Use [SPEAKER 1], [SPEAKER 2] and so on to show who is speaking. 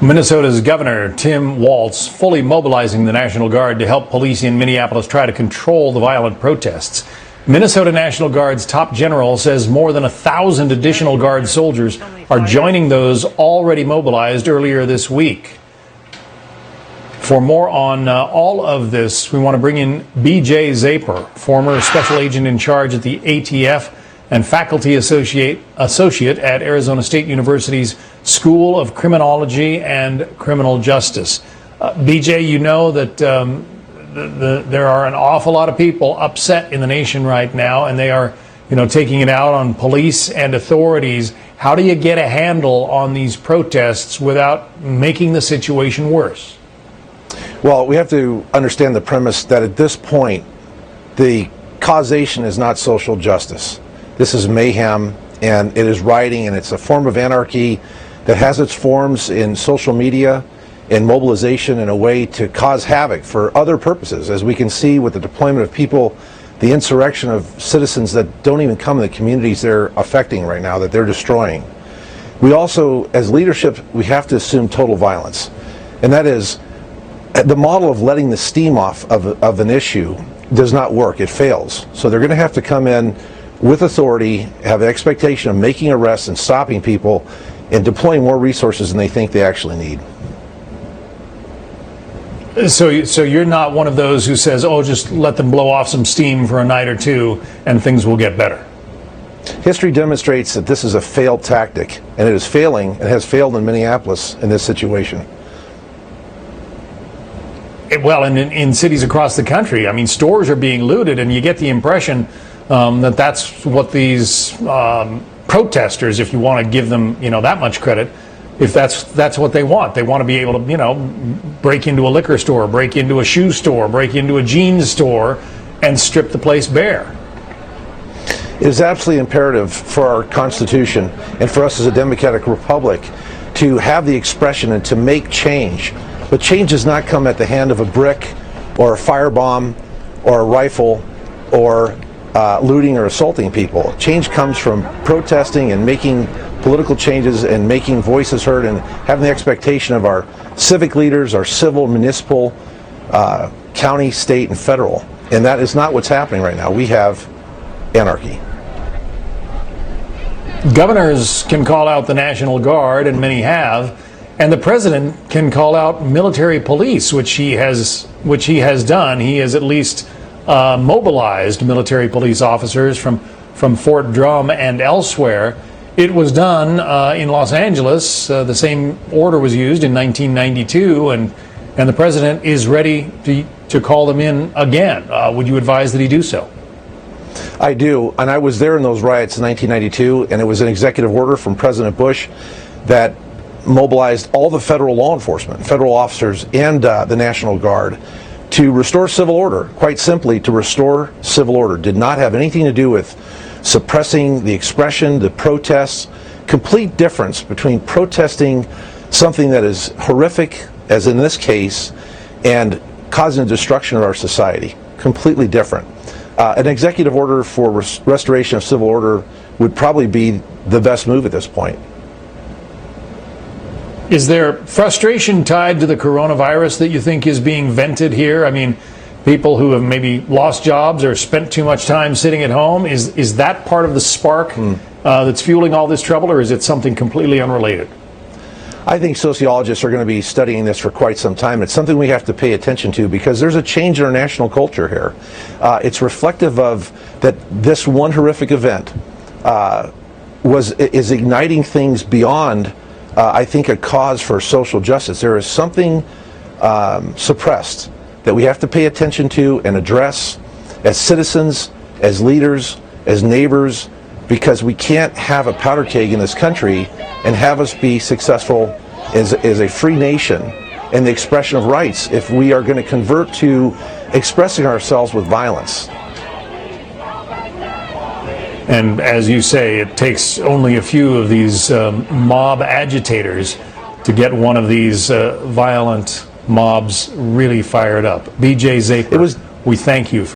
[SPEAKER 1] Minnesota's Governor Tim Walz fully mobilizing the National Guard to help police in Minneapolis try to control the violent protests. Minnesota National Guard's top general says more than 1,000 additional Guard soldiers are joining those already mobilized earlier this week. For more on all of this, we want to bring in B.J. Zapor, former special agent in charge at the ATF and faculty associate at Arizona State University's School of Criminology and Criminal Justice. B.J., you know that there are an awful lot of people upset in the nation right now, and they are, taking it out on police and authorities. How do you get a handle on these protests without making the situation worse?
[SPEAKER 2] Well, we have to understand the premise that at this point, the causation is not social justice. This is mayhem, and it is rioting, and it's a form of anarchy that has its forms in social media, in mobilization, in a way to cause havoc for other purposes, as we can see with the deployment of people, the insurrection of citizens that don't even come in the communities they're affecting right now, that they're destroying. We also, as leadership, we have to assume total violence, and that is the model of letting the steam off of an issue does not work. It fails. So they're going to have to come in with authority, have an expectation of making arrests and stopping people and deploying more resources than they think they actually need.
[SPEAKER 1] So you're not one of those who says, oh, just let them blow off some steam for a night or two and things will get better.
[SPEAKER 2] History demonstrates that this is a failed tactic, and it is failing, and has failed in Minneapolis in this situation.
[SPEAKER 1] Well, and in cities across the country, I mean, stores are being looted, and you get the impression that that's what these protesters, if you want to give them, that much credit, if that's what they want. They want to be able to, break into a liquor store, break into a shoe store, break into a jeans store, and strip the place bare.
[SPEAKER 2] It is absolutely imperative for our Constitution and for us as a democratic republic to have the expression and to make change. But change does not come at the hand of a brick or a firebomb or a rifle or looting or assaulting people. Change comes from protesting and making political changes and making voices heard and having the expectation of our civic leaders, our civil, municipal, county, state, and federal. And that is not what's happening right now. We have anarchy.
[SPEAKER 1] Governors can call out the National Guard, and many have, and the president can call out military police, which he has done. He has at least mobilized military police officers from Fort Drum and elsewhere. It was done in Los Angeles. The same order was used in 1992, and the president is ready to call them in again. Would you advise that he do so?
[SPEAKER 2] I do, and I was there in those riots in 1992, and it was an executive order from President Bush that mobilized all the federal law enforcement, federal officers, and the National Guard to restore civil order. Quite simply, to restore civil order. Did not have anything to do with suppressing the expression, the protests. Complete difference between protesting something that is horrific, as in this case, and causing the destruction of our society. Completely different. An executive order for restoration of civil order would probably be the best move at this point.
[SPEAKER 1] Is there frustration tied to the coronavirus that you think is being vented here? I mean, people who have maybe lost jobs or spent too much time sitting at home, is that part of the spark that's fueling all this trouble, or is it something completely unrelated?
[SPEAKER 2] I think sociologists are going to be studying this for quite some time. It's something we have to pay attention to because there's a change in our national culture here. It's reflective of that this one horrific event is igniting things beyond, I think, a cause for social justice. There is something suppressed that we have to pay attention to and address as citizens, as leaders, as neighbors, because we can't have a powder keg in this country and have us be successful as a free nation in the expression of rights if we are going to convert to expressing ourselves with violence.
[SPEAKER 1] And as you say, it takes only a few of these mob agitators to get one of these violent mobs really fired up. B.J. Zapor, we thank you.